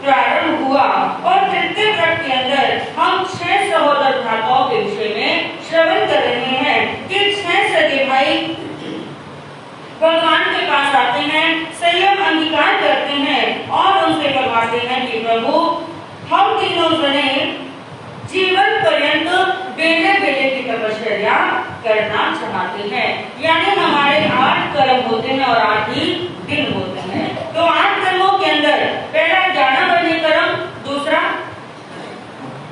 प्रारंभ हुआ और तृतीय व्रत के अंदर हम 6 सहोदर भ्राताओं के विषय में श्रवण कर रहे हैं कि 6 सगे भाई भगवान के पास आते हैं, संयम अंगीकार करते हैं और उनसे कहते हैं कि प्रभु हम तीनों जने जीवन पर्यंत बेले बेले की तपस्या करना चाहते हैं। यानी हमारे 8 कर्म होते हैं और 8 ही दिन होते हैं। तो 8 कर्मों के अंदर पहला ज्ञानावर्ण कर्म, दूसरा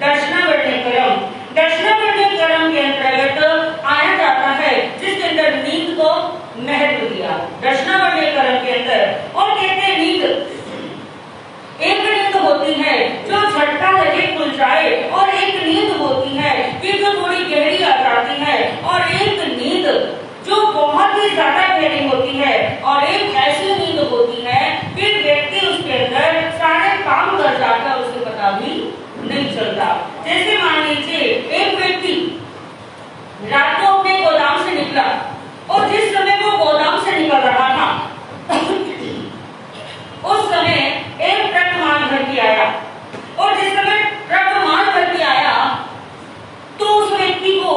दर्शनावर्ण कर्म। दर्शनावर्ण कर्म के अंतर्गत आया जाता है जिसके अंदर नींद को महत्व दिया। दर्शनावर्ण कर्म के अंदर और कहते हैं नींद एक नींद होती है जो झटका लगे खुल जाए और एक नींद होती है कि जो थोड़ी गहरी आ जाती है और एक नींद जो बहुत ही ज्यादा गहरी होती है और एक ऐसी नींद होती है कि व्यक्ति उसके अंदर सारे काम कर जाता है, उसे पता भी नहीं चलता। जैसे मान लीजिए एक व्यक्ति रात को अपने गोदाम से निकला और जिस समय वो गोदाम से निकल रहा था उस समय एक ट्रक माल भर के आया और जिस समय ट्रक माल भर के आया तो उस व्यक्ति को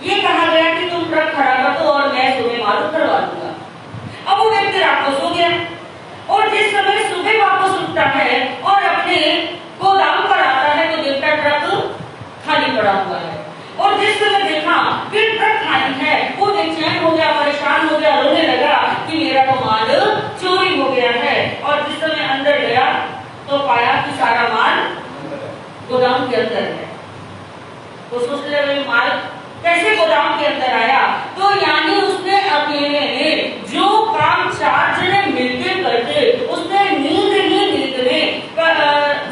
ये कहा गया कि तुम ट्रक खड़ा कर दो और मैं सुबह माल उतरवा दूंगा। अब वो व्यक्ति रात को सो गया और जिस समय सुबह वापस उठता है और अपने गोदाम पर आता है तो देखता ट्रक खाली पड़ा हुआ है और जिस समय देखा कि ट्रक खाली है वो बेचैन हो गया, परेशान हो गया, रोने लगा कि मेरा तो माल चोरी हो गया है। और जिस समय अंदर गया तो पाया कि सारा माल गोदाम के अंदर है। तो सोचने लगे माल कैसे गोदाम के अंदर आया। तो यानी उसने अकेले ने जो काम 4 जने मिलके करते उसने नींद ही नींद में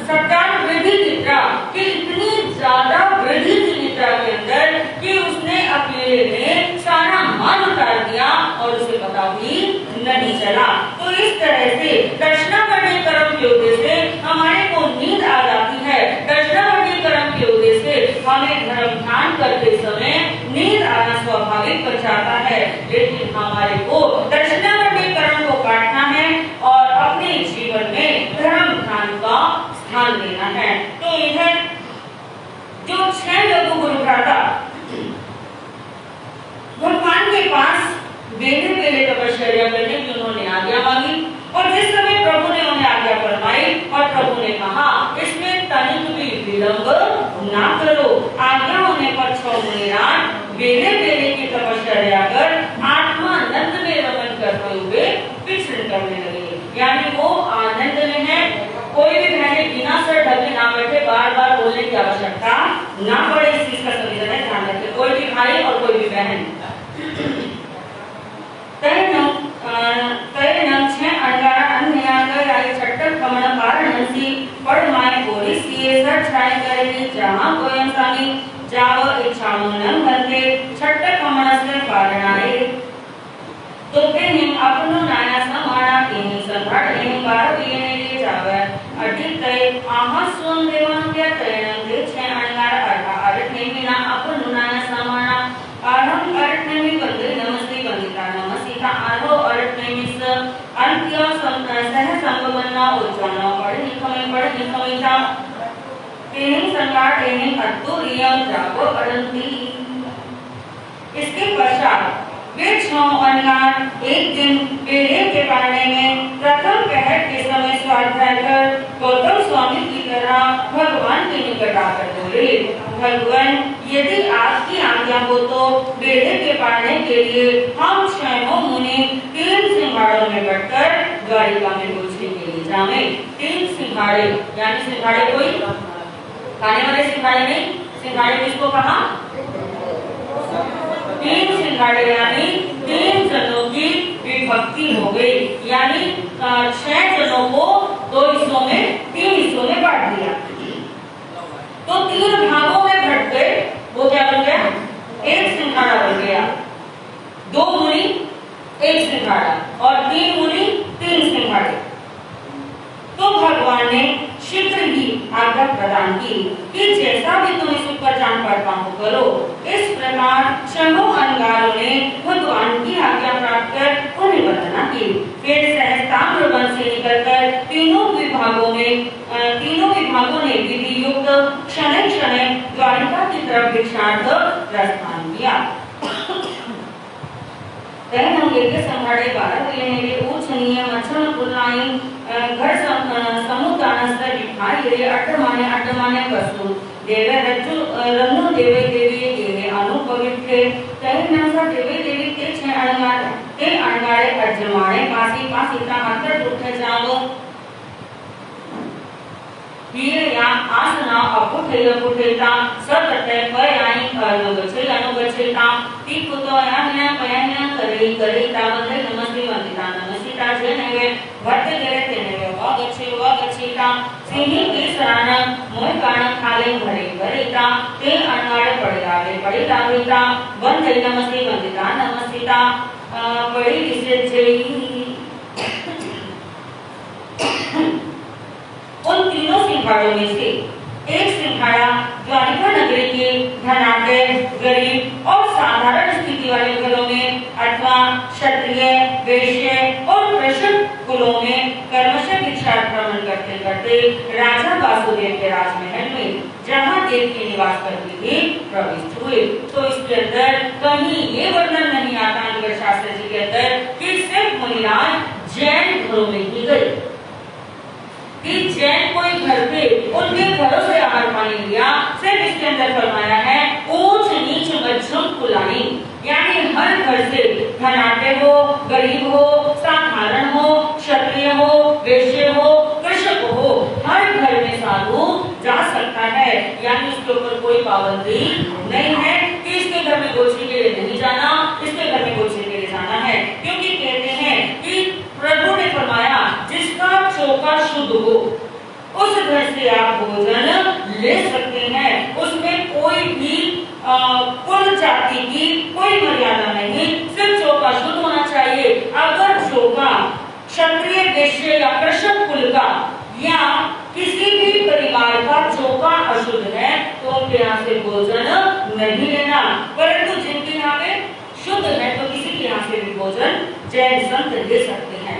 सरकार वृद्धि निद्रा कि इतनी ज्यादा वृद्धि निद्रा के अंदर कि उसने अकेले ने सारा माल उतार दिया और उसे पता भी नहीं चला। तो इस तरह से दर्शनावर्ण कर्म के उद्देश्य से हमारे को नींद आ जाती है। दर्शनावर्ण कर्म के उद्देश्य से हमें धर्म ध्यान करते समय नींद आना स्वाभाविक बन जाता है, लेकिन हमारे को दर्शनावर्ण कर्म को काटना है और अपने जीवन में धर्म ध्यान का स्थान देना है। तो इधर जो 6 लघु गुरु भ्राता भगवान के पास बेले बेले तपस्या करने की उन्होंने आज्ञा मांगी और जिस समय प्रभु ने उन्हें आज्ञा फरमाई और प्रभु ने कहा इसमें तनिक भी विलंब ना करो। आज्ञा होने पर 6 मुनिराज बेले बेले की तपस्या कर आत्मानंद में रमन करते हुए विचरण करने लगे। यानी वो आनंद में है। कोई भी बहने बिना सर ढके ना बैठे, बार बार बोलने की आवश्यकता ना पड़े, इस चीज का सभी जगह ध्यान रखें। कोई भी भाई और कोई भी बहन जहाँ कोयम स्वामी जाव इच्छामूलम भंते छट्ट कमणस्य कारणाय तो तेनिम अपनो नाना समाना तेनि संघाट एनि बारवीने ले जावे अटितय आहास्वं देवं के तयनं के छे अणगार अर्था अर्थ नेमिना अपनो नाना समाना आरंभ अर्थ नेमि बंदे नमस्ते बंदिता नमस्तिता आरो अर्थ नेमिस अंत्य सह संभवना उच्चारण पढ़ निखमे जा तेनि संघाट एनि अतुरियम जागो अरंती। इसके पश्चात वे 6 अनगार एक दिन बेले के पानी में प्रथम पहर के समय स्वाध्याय कर गौतम स्वामी की तरह भगवान के निकट आकर बोले, भगवान यदि आपकी आज्ञा हो तो बेले के पानी के लिए हम 6 मुनि 3 सिंघाड़ों में बैठकर द्वारिका में पहुंचने के लिए जाएं। 3 सिंघाड़े यानी सिंघाड़े कोई खाने वाले सिंघाड़े नहीं, सिंघाड़े किसको कहा 3 सिंघाड़े यानी 3 जनों की विभक्ति हो गई। यानी 6 जनों को 2 हिस्सों में 3 हिस्सों में बांट दिया तो 3 भागों में बट गए। वो क्या बन गया 1 सिंघाड़ा बन गया। 2 मुनि 1 सिंघाड़ा और 3 मुनि 3 सिंघाड़े। तो भगवान ने शीघ्र ही आज्ञा प्रदान की कि जैसा भी तुम इस ऊपर जान पड़ता हो करो। इस प्रकार शंभु अंगारों ने भगवान की आज्ञा प्राप्त कर उन्हें वंदना की। फिर सहस्त्राम्र वन से निकलकर तीनों विभागों ने विधि युक्त क्षण क्षण द्वारिका की तरफ भिक्षार्थ प्रस्थान किया। तैन अंगे संभाड़े 12 किलोमीटर ऊंच नियम मच्छर पुलाई घर समुदानस्थ विखाई अट्टमाने वस्तु देवे रज्जु रन्नु देवे देवी अनुपवित्र तैन नसा देवे देवी ते अणगारे अजमाणे पासी ता अंतर उठे जाओ ये या आसना अपुठेता सतते पयाई अनुगच्छेता तीकुतो यान्या पयान्या करे तावदे नमस्ते जेनेवे वर्ते गेरे तेनेवे वागच्छेता सिंही की सराना मोय काण खाले भरेता ते अणगाड़े पड़ेता वंदे नमस्तेता पड़ी विसे जेई उन तीनों सिंहाड़ों में से एक सिंहाड़ा द्वारिका नगरी के धनाढ्य गरीब और साधारण स्थिति वाले घरों में अथवा क्षत्रिय वैश्य और कृषक कुलों में कर्मशः भिक्षाटन करते करते राजा वासुदेव के राजमहल में जहाँ देव के निवास करते थे प्रविष्ट हुए। तो इसके अंदर कहीं ये वर्णन नहीं आता अंगर शास्त्र जी के अंदर कि सिर्फ मुनिराज जैन घरों में ही गए कि जैन कोई घर पे उनके घरों से आहार पानी लिया। सिर्फ इसके अंदर फरमाया है ऊंच नीच मध्यम कुलानी, यानी हर घर से धनाढ्य हो, गरीब हो, साधारण हो, क्षत्रिय हो, वैश्य हो, कृषक हो, हर घर में साधु जा सकता है। यानी उसके ऊपर कोई पाबंदी नहीं है कि इसके घर में गोची के लिए नहीं जाना, इसके घर में गोची के लिए जाना है। क्योंकि कहते हैं कि प्रभु ने फरमाया जिसका चौका शुद्ध हो उस घर से आप भोजन ले सकते हैं। उसमें कोई भी कुल जाति की कोई मर्यादा नहीं, सिर्फ चौका शुद्ध होना चाहिए। अगर चौका क्षत्रिय वैश्य या कृषक कुल का या किसी भी परिवार का चौका अशुद्ध है तो उनके यहाँ से भोजन नहीं लेना, परंतु जिनके यहाँ पे शुद्ध है तो किसी के यहाँ से भी भोजन जैन संत ले सकते हैं।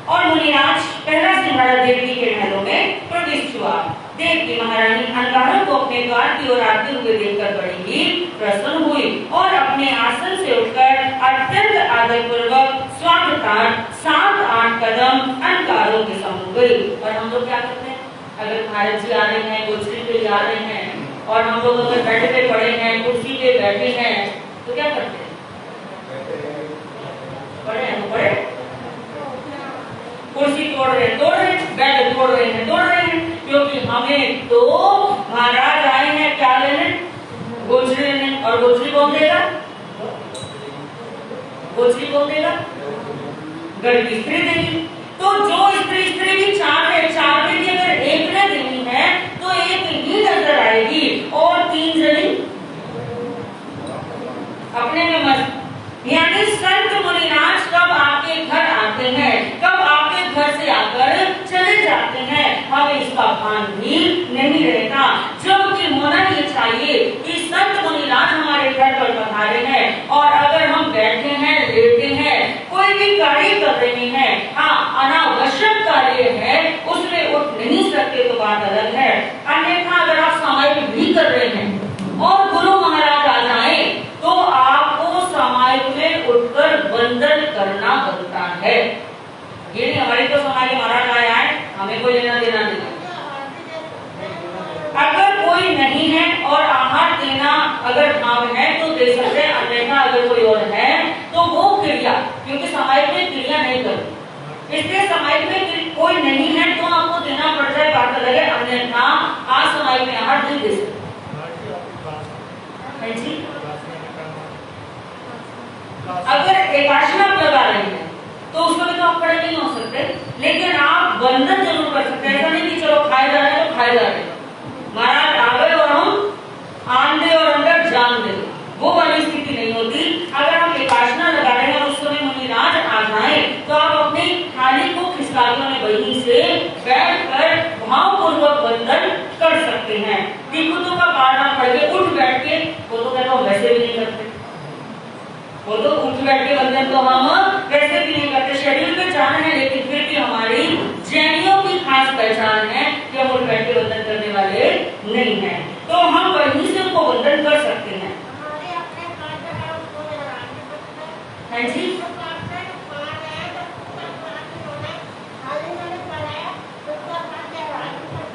और मुनिराज पहला सिंहाड़ा देवी के महलों में प्रविष्ट हुआ। देव की महारानी अंगारों को अपने द्वार की ओर आते हुए देखकर बड़ी ही प्रसन्न हुई और अपने आसन से उठकर अत्यंत आदरपूर्वक स्वागतार्थ 7-8 कदम अंगारों के सम्मुख गई। और हम लोग क्या करते हैं, अगर महाराज जी आ रहे हैं, गोचरी पे जा रहे हैं और हम लोग अगर बेड पे पड़े हैं, कुर्सी पे बैठे हैं तो क्या करते हैं, पड़े कुर्सी तोड़ रहे हैं, बेड तोड़ रहे हैं, क्योंकि हमें तो महाराज आए हैं क्या लेने, गोचरी लेने। और गोचरी कौन देगा, घर की स्त्री देगी। तो जो स्त्री भी चार में भी अगर एक ने देनी है तो एक ही नजर आएगी और 3 जनी अपने में मस्त। यानी संत मुनिराज कब आपके घर आते हैं, कब आपके घर से आकर चले जाते हैं, हमें इसका भान भी नहीं रहता। जबकि होना ये चाहिए कि संत मुनिराज हमारे घर पर पधारे हैं और अगर हम बैठे हैं, लेटे हैं, कोई भी कार्य कर रहे हैं, हाँ अनावश्यक कार्य है, उसमें उठ नहीं सकते तो बात अलग है। अन्यथा अगर आप सामायिक भी कर रहे हैं और गुरु महाराज आ जाए तो आपको सामायिक में उठकर वंदन करना बनता है। ये नहीं हमारी तो समाज महाराज आया है, हमें कोई लेना देना नहीं। अगर कोई नहीं है और आहार देना अगर भाव है तो दे सकते हैं, अन्यथा अगर कोई और है तो वो क्रिया, क्योंकि सामायिक में क्रिया नहीं करती, इसलिए सामायिक में कोई नहीं है तो आपको देना पड़ जाए, बात अलग है। अन्यथा आप सामायिक में आहार नहीं दे सकते। अगर एकादशी आप लगा रहे हैं तो उसमें तो आप खड़े नहीं हो सकते, लेकिन आप वंदन जरूर कर सकते हैं। ऐसा नहीं कि चलो खाए जा रहे हैं तो खाए जा रहे हैं, महाराज आ गए और हम आन दे और अंदर जान दे, वो वाली स्थिति नहीं होती। अगर हम एकादशी लगा रहे हैं और उस समय मुनिराज आ जाए तो आप अपनी थाली को खिसका के वहीं से बैठ कर भावपूर्वक वंदन कर सकते हैं। टिकुतों का पारना पड़ के उठ बैठ के वो तो कहते वैसे भी नहीं करते, वो तो उठ बैठ के वंदन तो हम वैसे भी नहीं करते, शेड्यूल पे जाना है, लेकिन फिर भी हमारी जैनियों की खास पहचान है कि हम उठ बैठ के वंदन करने वाले नहीं हैं, तो हम वहीं से उनको वंदन कर सकते हैं। हाँ जी,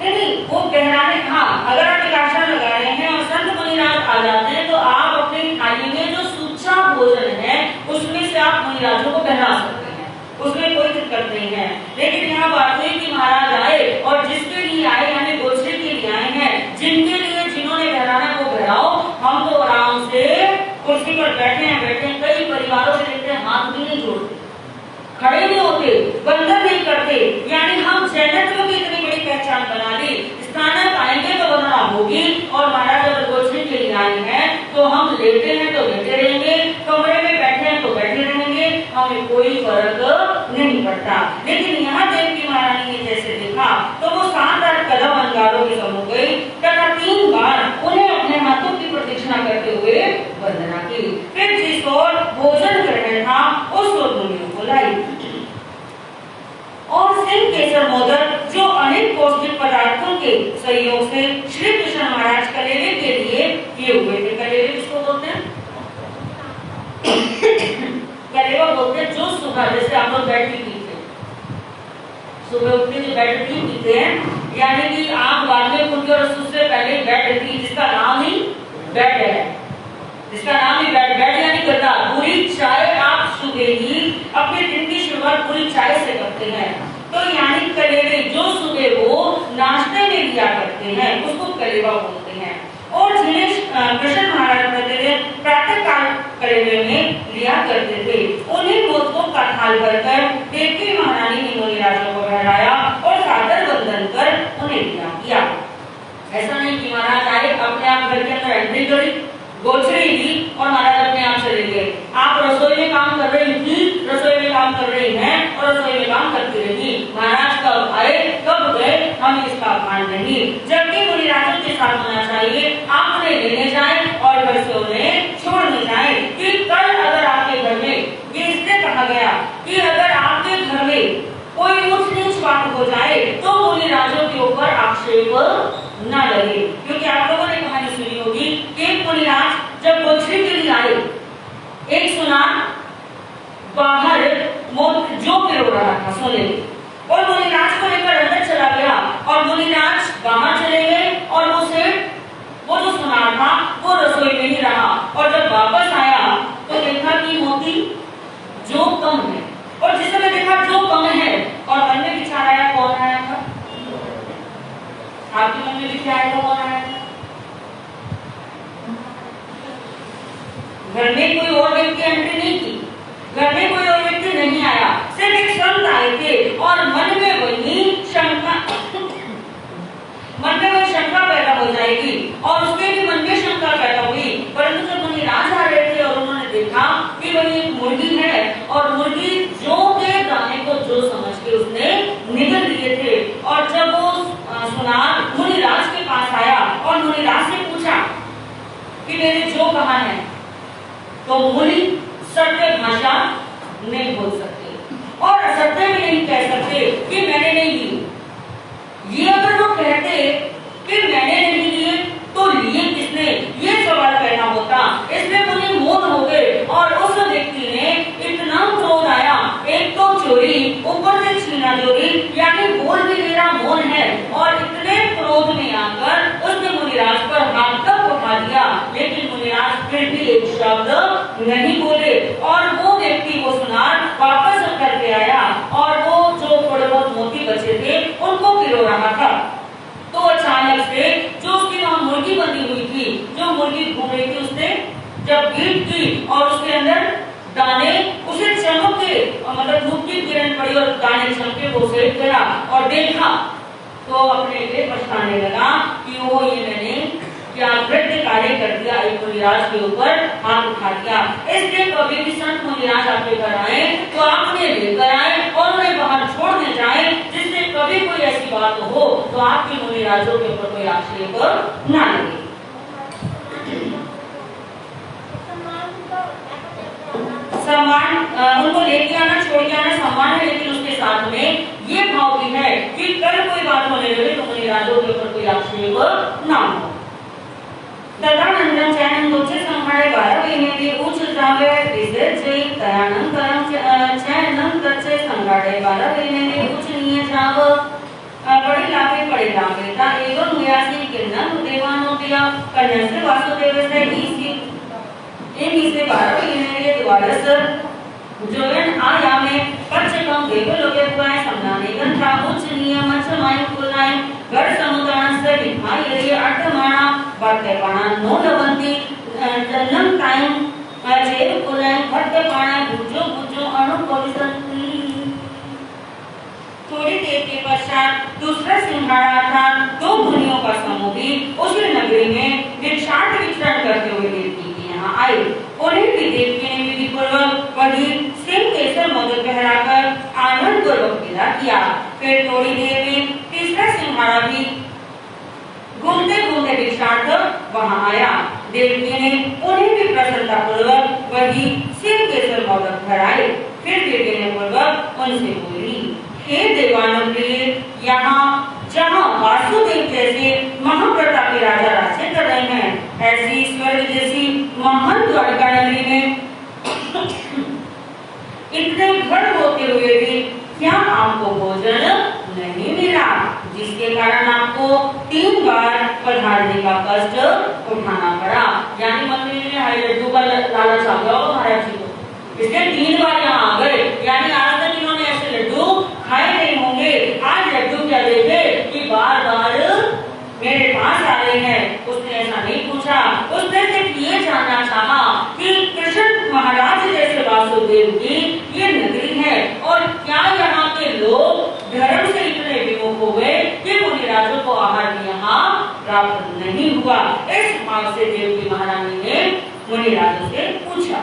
नहीं वो गहराने, हाँ अगर आप एक आसन लगा रहे हैं और संत मुनिराज आ जाते हैं तो आप अपनी थाली में जो सूचा भोजन है उसमें से आप मुनिराजों को बहरा सकते हैं, उसमें कोई दिक्कत नहीं है। लेकिन यहाँ बात हुई कि महाराज आए और जिसके लिए आए यानी गोश्री के लिए आए हैं, जिनके लिए जिन्होंने बहराना वो बहराओ, हम तो आराम से कुर्सी पर बैठे हैं। कई परिवारों से देखते हैं हाथ भी नहीं जोड़ते, खड़े नहीं होते, वंदन नहीं करते, यानी हम जैनत्व की इतनी बड़ी पहचान बना ली, स्थानक आएंगे तो वंदना होगी। और महाराज अगर गोश्री के लिए आए हैं तो हम लेटे हैं तो लेटे रहेंगे, कमरे में बैठे हैं तो बैठे रहेंगे, हमें कोई फर्क नहीं पड़ता। लेकिन यहाँ देवकी महारानी ने जैसे देखा तो वो 7-8 कदम अंगारों के समूह गई तथा 3 बार उन्हें अपने हाथों की प्रदक्षिणा करते हुए वंदना की। फिर जिस ओर भोजन करना था उस ओर मुनियों को लाई और सिंह केसर मोदक जो अनेक पौष्टिक पदार्थों के सहयोग से श्री कृष्ण महाराज कलेवे के लिए किए हुए थे। कलेवे किसको बोलते हैं? कलेवा बोलते हैं जो सुबह, जैसे आप लोग बैठ के पीते, सुबह उठ के जो बैठ के पीते हैं, यानी कि आंख बाद में खुलती और उससे पहले बैठ की, जिसका नाम ही बैठ है, जिसका नाम ही बैठ यानी गदा। पूरी चाय आप सुबह ही अपने दिन की शुरुआत पूरी चाय से करते हैं, तो यानी कलेवे जो सुबह वो नाश्ते में लिया करते हैं उसको कलेवा बोलते हैं। और जिन्हें कृष्ण महाराज प्रतिदिन प्रातः काल कलेवे में लिया करते थे, उन्हीं मोदकों का थाल भरकर देवकी महारानी ने मुनिराजों को बहराया और सादर वंदन कर उन्हें विदा किया। ऐसा नहीं कि महाराज आए अपने आप घर के अंदर एंट्री करी, गोचरी दी और महाराज अपने आप चले गए। आप रसोई में काम कर रही थी, रसोई में काम कर रही हैं और रसोई में काम करती रही, महाराज कब आए कब गए हमें इसका भान नहीं। जबकि मुनिराजों के साथ होना चाहिए, आप उन्हें लेने जाएं और घर से उन्हें छोड़ने जाएं। कि कल अगर आपके घर में, ये इसलिए कहा गया कि अगर आपके घर में कोई ऊंच नीच बात हो जाए तो मुनिराजों के ऊपर आक्षेप न लगे, क्योंकि आप लोगों ने कहानी सुनी होगी कि मुनिराज जब गोश्री के लिए आए, एक सुनार बाहर जो पिरो रहा था सोने में, और मुनिराज को लेकर अंदर चला गया और मुनिराज बाहर चले गए और वो जो सुनार था वो रसोई में ही रहा। और जब वापस आया तो देखा कि मोती जो कम है, और जिस समय देखा जो कम है और मन में विचार आया कौन आया था? आपके मन में विचार आया कौन आया था? घर में कोई और व्यक्ति एंट्री नहीं की, घर में कोई और व्यक्ति नहीं आया, सिर्फ एक संत आए थे और मन में वही शंका पैदा हो जाएगी और उसके भी मन में शंका पैदा हुई। परंतु जब मुनिराज आ रहे थे और उन्होंने देखा कि वही एक मुर्गी है और मुर्गी जो के दाने को जो समझ के उसने निगल लिए थे, और जब वो सुनार मुनिराज के पास आया और मुनिराज से पूछा कि मेरे जो कहा है, तो मुनि सत्य भाषा नहीं बोल सकते और असत्य भी नहीं कह सकते कि मैंने नहीं ली। ये अगर वो कहते कि मैंने नहीं लिए तो लिए किसने, ये सवाल पैदा होता। इसलिए मुनि मौन हो गए और उस व्यक्ति ने इतना क्रोध आया, एक तो चोरी ऊपर से छीना चोरी, यानी बोल भी मेरा मौन है, और इतने क्रोध में आकर उसने मुनिराज पर हाथ तक उठा दिया, लेकिन मुनिराज फिर भी एक शब्द नहीं बोले। और वो व्यक्ति वो सुनार वापस करके आया और वो जो थोड़े बहुत मोती बचे थे उनको पिरो रहा था। तो अचानक से जो उसकी वहां मुर्गी बंधी हुई थी, जो मुर्गी घूम रही थी, उसने जब बीट की और उसके अंदर दाने उसे चमके, मतलब धूप की किरण पड़ी और दाने चमके, वो सेठ गया और देखा तो अपने लिए पछताने लगा कि वो ये मैंने क्या कृत्य कार्य कर दिया, एक मुनिराज के ऊपर हाथ उठा दिया। इसलिए कभी भी संत मुनिराज आपके घर आए तो आप उन्हें लेकर आए और उन्हें बाहर छोड़ने जाए, जिससे कभी कोई ऐसी बात हो तो आपके मुनि राजों के ऊपर कोई आक्षेप ना लगे। सम्मान उनको लेके आना छोड़ के आना सम्मान है, लेकिन उसके साथ में ये भाव भी है कि कल कोई बात होने लगे तो मुनि राजों के ऊपर कोई आक्षेप ना हो। तदनंतरम चैनंदोचे संहारे 12 महीने उच्च जावे रिजल्ट जय तयानंतरम चैनंदोचे संहारे 12 महीने उच्च निये जाव पड़े लागे ता एवं मुयासी के नंद देवानो दिया कन्या से वासुदेव से इसे 12 महीने द्वादश जोयन आया में पच्चकम देवलोके पुआय समनाने गंथा उच्च नियम चमाय कुलाय गढ़ समुदान से विभाय यदि अर्थमाना वर्तमाना नो लवंती जन्म टाइम जेव कुलाय वर्तमाना बुजो अनुपविसंती। थोड़ी देर के पश्चात दूसरा सिंहाड़ा था, दो मुनियों का समूह भी उसी नगरी में भिक्षार्थ विचरण करते हुए देवकी के यहाँ आए। उन्हें भी देवकी ने विधि पूर्वक वही सिंह केसर मोदक पहराकर आनंद पूर्वक विदा किया। फिर थोड़ी देर में तीसरा सिंहाड़ा भी घूमते घूमते भिक्षार्थ वहाँ आया। देवकी ने उन्हें भी प्रसन्नता पूर्वक वही सिंह केसर मोदक पहराए। फिर देवकी ने पूर्वक उनसे बोली, हे देवानंद प्रिय, यहाँ जहाँ वासुदेव जैसे महाप्रतापी राजा राज्य कर रहे हैं, ऐसी स्वर्ग जैसी महान द्वारका नगरी में इतने घर होते हुए भी क्या आपको भोजन नहीं मिला, जिसके कारण आपको 3 बार पधारने का कष्ट उठाना पड़ा। यानी मंदिर में हरे लड्डू का लालच आ गया महाराज जी को, इसलिए 3 बार यहाँ आ गए। यानी आज तक इन्होंने ऐसे लड्डू खाए नहीं होंगे, आज लड्डू क्या देखे कि बार बार मेरे पास आ रहे हैं। उसने ऐसा नहीं पूछा, उसने सिर्फ ये जानना चाहा कि कृष्ण महाराज जैसे वासुदेव की ये नगरी है और क्या यहाँ के लोग धर्म से इतने विमुख हो गए कि मुनि राजों को आहार यहाँ प्राप्त नहीं हुआ। इस भाव से देवकी महारानी ने मुनि राजों से पूछा।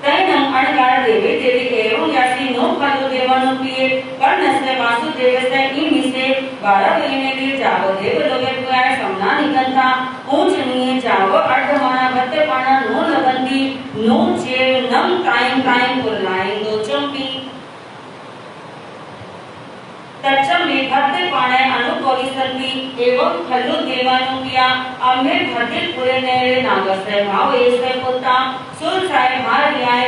तैनं अणकार देवे देवी एवं यासी नो खलु देवानुप्रिय कर्णस्य वासुदेवस्य इमिसे 12 महीने के जाव देवलोके पुआय समना निकंता ऊंच नीचे जाव अर्धमाना भत्तेपाना नो लगंती नो चेव नम टाइम पुरलाई दो चंपी तच्चम में भत्तेपाने अनुपवी संति एवं खलु देवानुप्रिया अम्मे भत्ते पुरे नेरे नागस्य भाव ऐसे पुता सुरसाय भार्याय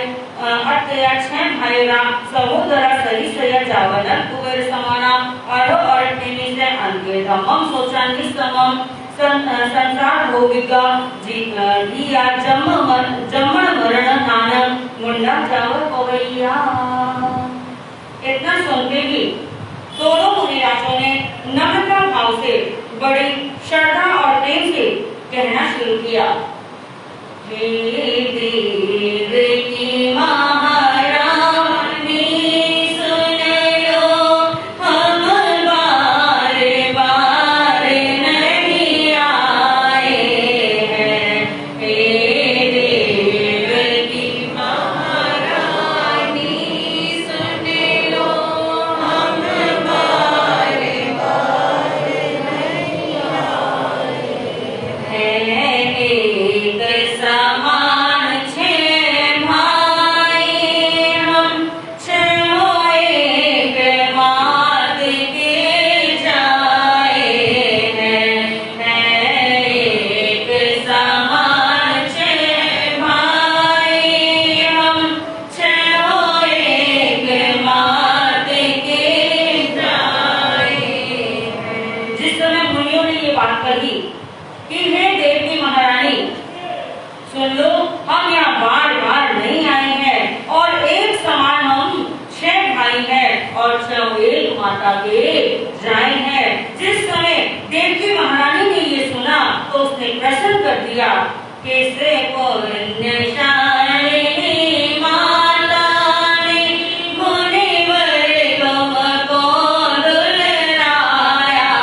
अत्यया 6 भाईरा सहोदरा सही सया जावनर कुबेर समाना अरो अर्थेनी से अंके धम्मम सोचानी समम संसार भोगिका दिया जम्मन मरण नानक मुंडा जावर पवैया। इतना सुनते ही दोनों मुनि राजों ने नम्रता भाव से बड़ी श्रद्धा और प्रेम से कहना शुरू किया, हे देवकी महारानी सुन लो हम बार बार नहीं आए हैं। हे देवकी महारानी सुन लो हम बार बार नहीं आए हैं। एक समान 6 भाई हम 6 एक मात के जाए हैं। एक समान 6 भाई हम 6 एक मात के जाए हैं। जिस समय मुनियों ने ये बात कही कि हे देवकी महारानी सुन लो, हम यहाँ बार बार नहीं आए हैं और एक समान हम 6 भाई हैं और 6 एक माता के जाए हैं। जिस समय देवकी महारानी ने ये सुना तो उसने प्रश्न कर दिया, कैसे पुण्यशालिनी माता ने मुनिवर तुमको दुलाया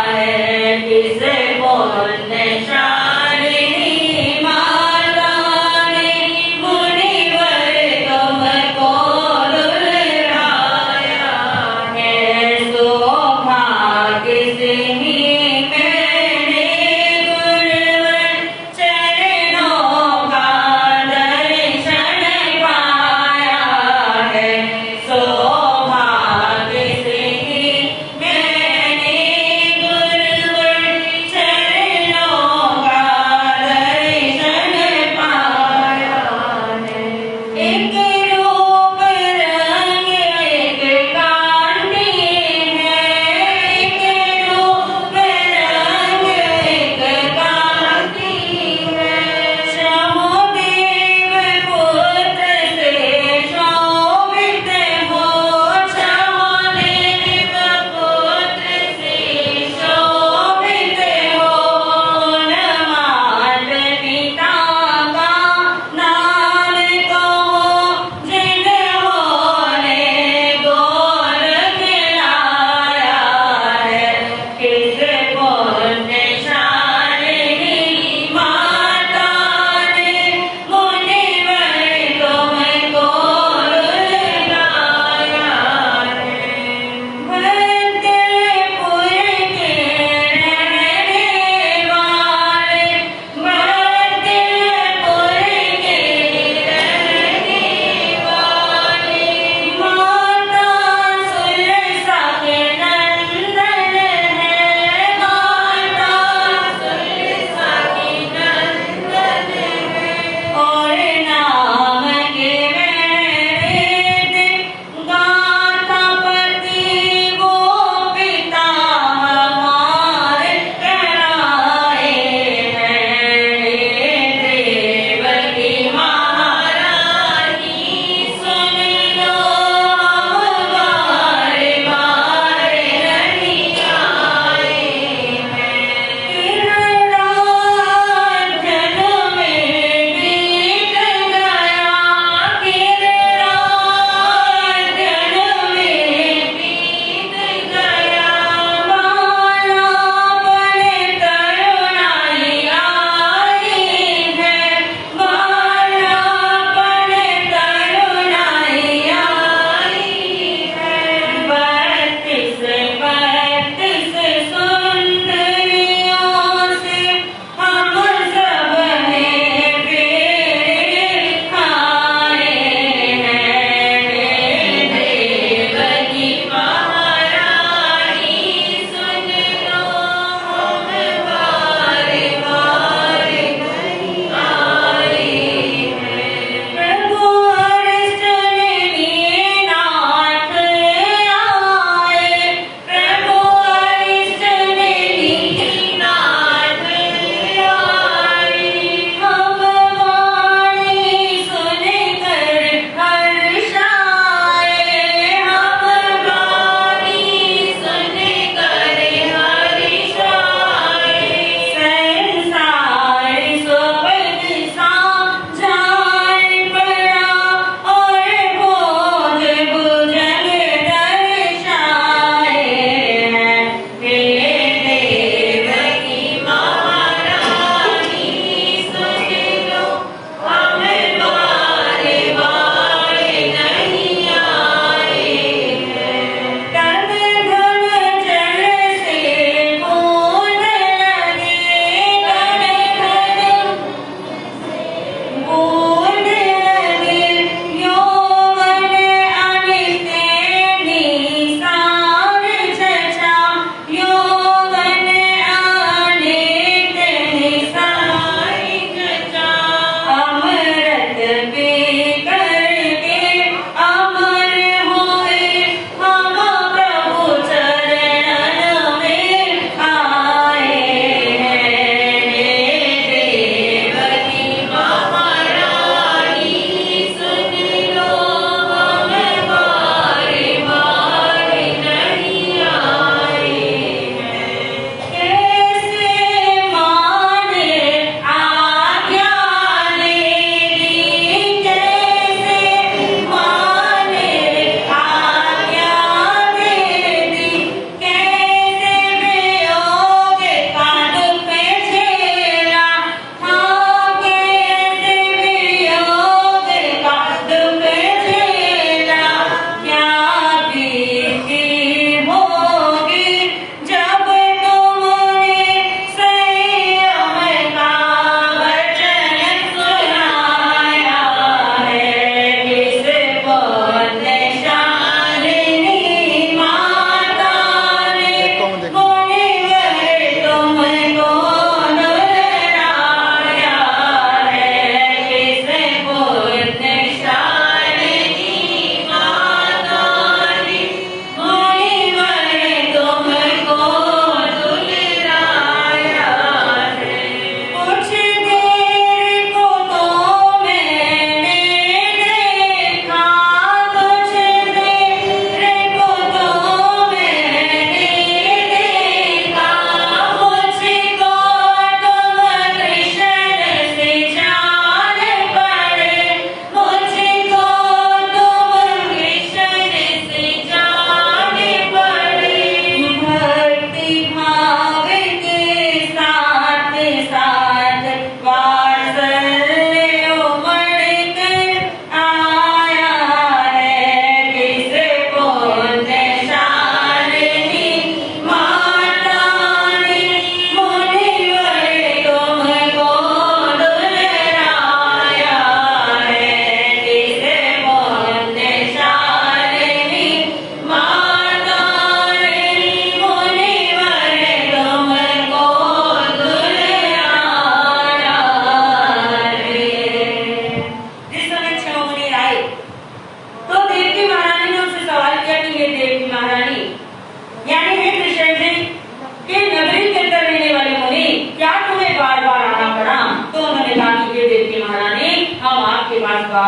है। कैसे पुण्यशालिनी माता ने मुनिवर तुमको दुलाया है। शोभा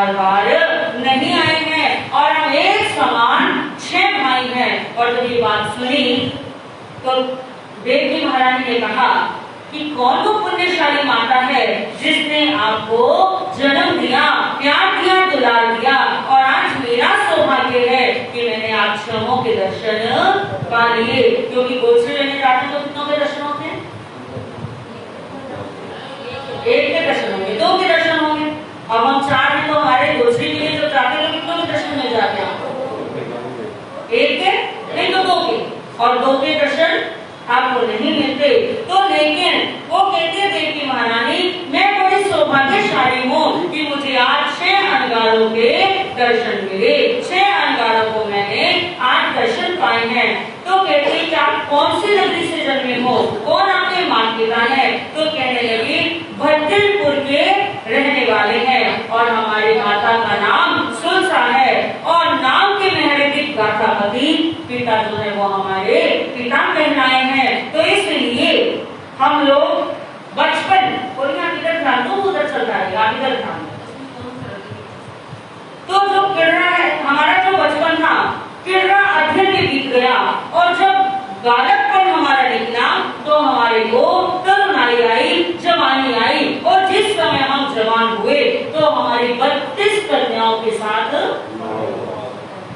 बार बार नहीं आए हैं और हम एक समान 6 भाई हैं। और जब ये बात सुनी तो देवकी महारानी ने कहा कि कौन वो पुण्यशाली माता है जिसने आपको जन्म दिया, प्यार दिया, दुलार दिया और आज मेरा सौभाग्य है कि मैंने आप छहों के दर्शन पा लिए। क्योंकि गोद से लेने जाते तो कितनों के दर्शन होते हैं? एक के दर्शन होंगे, 2 के दर्शन होंगे। अब हम 4 हैं तो हमारे दूसरे के लिए जो जाते हैं तो कितनों के दर्शन मिल जाते हैं आपको? 1 के नहीं तो 2 के, और 2 के दर्शन आपको नहीं मिलते। तो लेकिन वो कहती है देवकी महारानी, मैं बड़ी सौभाग्यशाली हूँ कि मुझे आज 6 अंगारों के दर्शन मिले, 6 अंगारों को मैंने आज दर्शन पाए हैं। तो कहते हैं कि आप कौन सी नगरी से जन्मे हो, कौन आपके माता पिता है? तो कहने लगी भद्रपुर के रहने वाले हैं और हमारे माता का नाम सुलसा है और नाम के महर्षि गाथापति पिता जो है वो हमारे पिता कहलाए हैं। तो इसलिए हम लोग बचपन कोई ना किधर ध्यान दो, उधर चल रहा है, आप इधर ध्यान। तो जो किरणा है हमारा जो बचपन था, किरणा अध्ययन में बीत गया और जब बालकपन हमारा निकला तो हमारे को तरुणाई आई, जवानी आई और जिस समय हम जवान हुए तो हमारी 32 कन्याओं के साथ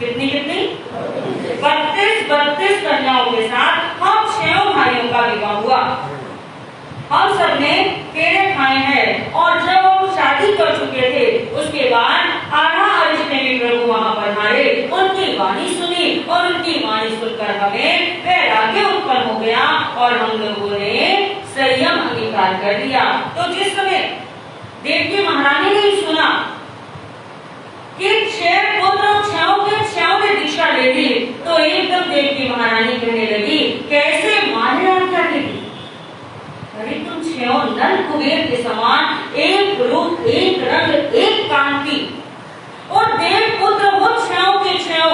कितनी 32 कन्याओं के साथ हम 6 भाइयों का विवाह हुआ। हम सब ने केड़े खाए हैं और जब हम शादी कर चुके थे उसके बाद आधा अर्ज में भी प्रभु वहां पधारे, उनकी वाणी सुनी और उनकी वाणी सुनकर हमें वैराग्य उत्पन्न हो गया और हम लोगों ने संयम अंगीकार कर लिया। तो जिस समय देवकी महारानी ने सुना कि 6 पुत्र और 6 ने दीक्षा ले ली तो एकदम देवकी महारानी कहने लगी, कैसे माने क्या देगी? अरे तुम 6 नल कुबेर के समान एक रूप, एक रंग, एक कांति और देव पुत्र वो 6 के 6,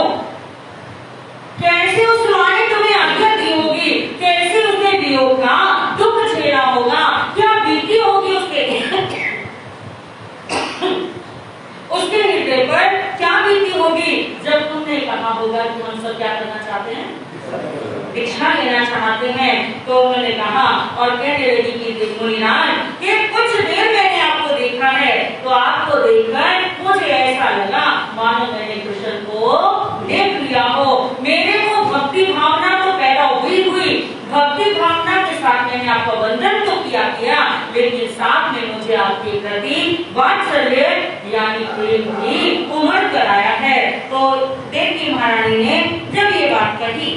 कैसे उस माँ ने तुम्हें आज्ञा दी होगी, कैसे उसने वियोग का दुख झेला होगा, क्या बीती होगी उसके हृदय पर क्या बीती होगी जब तुमने कहा होगा कि हम सब क्या करना चाहते हैं, दीक्षा लेना चाहते हैं। तो उन्होंने कहा और कहने लगी कि मुनिनाथ ये कुछ देर मैंने आपको देखा है तो आपको देखकर मुझे ऐसा लगा मानो मैंने कृष्ण को देख लिया हो। मेरे को भक्ति भावना तो पैदा हुई, भक्ति भावना के साथ मैंने आपको वंदन तो किया लेकिन साथ में मुझे आपके प्रति वात्सल्य यानी प्रेम भी उमड़ कर आया है। तो देवकी महारानी ने जब ये बात कही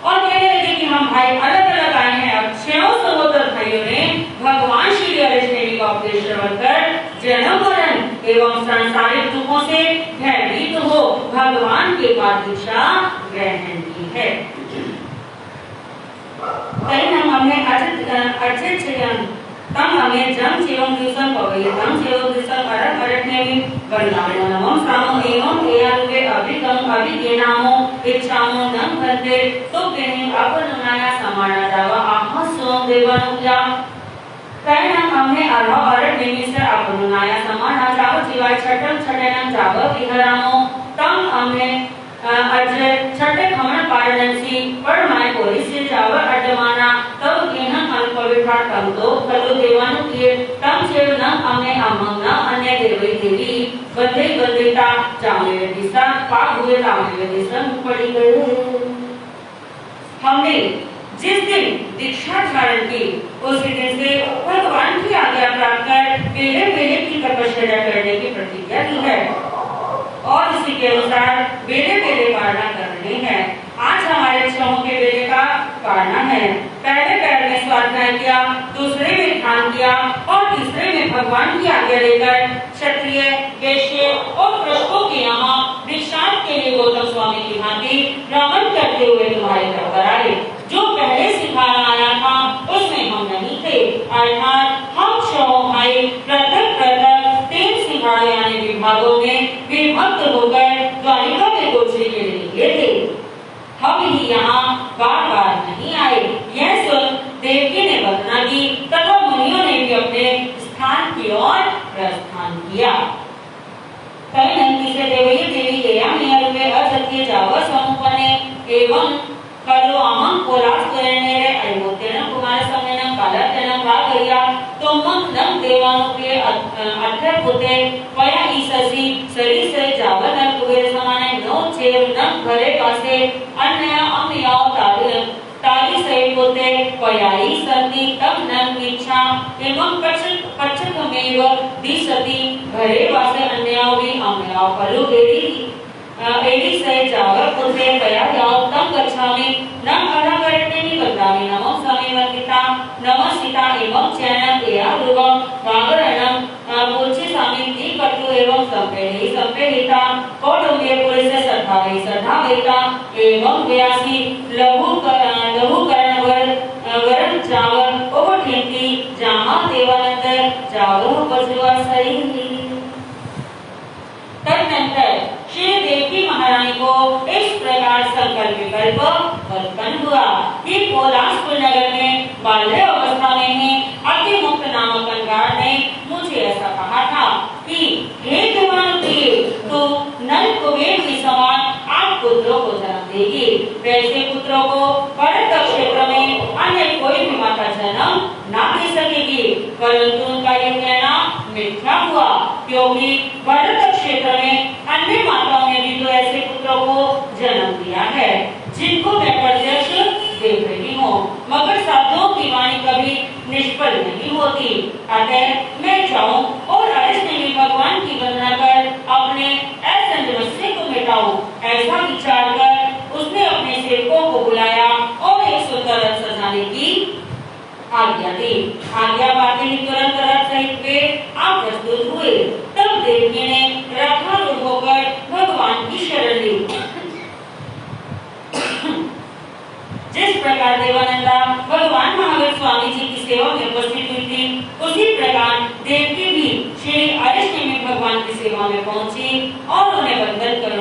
और कहने लगे कि हम भाई अलग अलग आए हैं, अब 6 सहोदर भाइयों ने भगवान श्री हरिदेव का उपदेश श्रवण कर जन्म मरण एवं सांसारिक दुखों से भयभीत हो भगवान के पाद दीक्षा ग्रहण की है। कहीं हमने अर्चित चयन तम हमें जम सेवं दिवसं पवयतम सेवं दिवसं अरत अरण्यमि वंदामो नमः सामो एवं एयारुवे अभिकम अभिज्ञानमो इच्छामो नम भद्रे। तो कहीं अपनुनाया समाना दावा आहस्व देवानुज्ञा कहीं हमने अरह अरण्यमि से अपनुनाया समाना जाव जीवाय छठम छठनम जाव विहरामो तम हमने अजय छठे खमन पारणसी परमाय कोरी से जाव अजमाना तब केहन अल्पविठा तम दो कलो देवानु किए तम सेव न हमने अमंग न अन्य देवी देवी बंदे बंदेता चामे दिशा पाप हुए तामे दिशा पड़ी गए। हमने जिस दिन दीक्षा धारण की उसी दिन से भगवान की आज्ञा प्राप्त कर बेले की तपस्या करने की प्रतिज्ञा की है और इसी के अनुसार बेले पालना कर रहे हैं। आज हमारे 6 के बेले का पालना है। पहले पैर में स्वाध्याय किया, दूसरे में ध्यान किया और तीसरे में भगवान की आज्ञा लेकर क्षत्रिय वैश्य और कृषकों के यहाँ दीक्षांत के लिए गौतम स्वामी की भांति भ्रमण करते हुए तुम्हारे घर पर आए। जो पहले सिखाना आया था उसमें हम नहीं थे, अर्थात हम 6 भाई पृथक 3 सिखाने आने विभागों में विभक्त होकर द्वारिका में गोचरी के लिए निकले थे। हम ही यहाँ बार नहीं आए। यह सुन देवकी ने वंदना की तथा मुनियों ने भी अपने स्थान की ओर प्रस्थान किया। मामं कोलास करने रे अयोतेन कुमार समयन कालतेन भागरिया तो मग नम देवानो के अठर पुते पया ईससी सरी से जावन कुबेर समाने नो चेर नम घरे पासे अन्य अमियाव ताली से पोते पयाई सती तम नम इच्छा एवं पक्षमेव दिसती घरे पासे अन्यावी अमियाव पलु एडी से जावर पुते पया याव तम गच्छामि न अरा करते नि बदामि नमो समेवतिता नमस्सिता एवं चैनम एया रूपम वागरणम पूज्य स्वामी ती कटु एवं संपेहिता कौटुंबिक पुरुष श्रद्धावेता एवं व्यासी लघु करण वरण जावर ओठेंती जामा देवानंतर जावर बजवा सही तदनंतर श्री देवी महारानी को इस प्रकार संकल्प विकल्प उत्पन्न हुआ कि कोलासपुर नगर में बाल्य अवस्था में ही अतिमुक्त नामक कंगार ने मुझे ऐसा कहा था कि हे देवानुदेव तो नल कुबेर के समान आप पुत्रों को जन्म देगी। वैसे पुत्रों को भरत क्षेत्र में अन्य कोई भी माता जन्म ना दे सकेगी, परंतु उनका यह कहना मिथ्या हुआ, क्योंकि भरत क्षेत्र में अन्य माताओं ने भी तो ऐसे पुत्रों को जन्म दिया है जिनको मैं प्रत्यक्ष देख रही हूँ, मगर साधुओं की वाणी कभी निष्फल नहीं होती। अतः मैं जाऊं और अरिष्टनेमि भगवान की वंदना कर अपने ऐसे समस्या को मिटाऊं। ऐसा विचार कर उसने अपने सेवकों को बुलाया और एक सुंदर रथ सजाने की आज्ञा दी। आज्ञा पाते ही तुरंत रथ सहित वे आप प्रस्तुत हुए। तब देवी ने रथारूढ़ होकर भगवान की शरण ली। जिस प्रकार देवानंदा भगवान महावीर स्वामी जी की सेवा में उपस्थित हुई थी, उसी प्रकार देवकी भी श्री अरिष्टनेमि भगवान की सेवा में पहुंची और उन्हें वंदन कर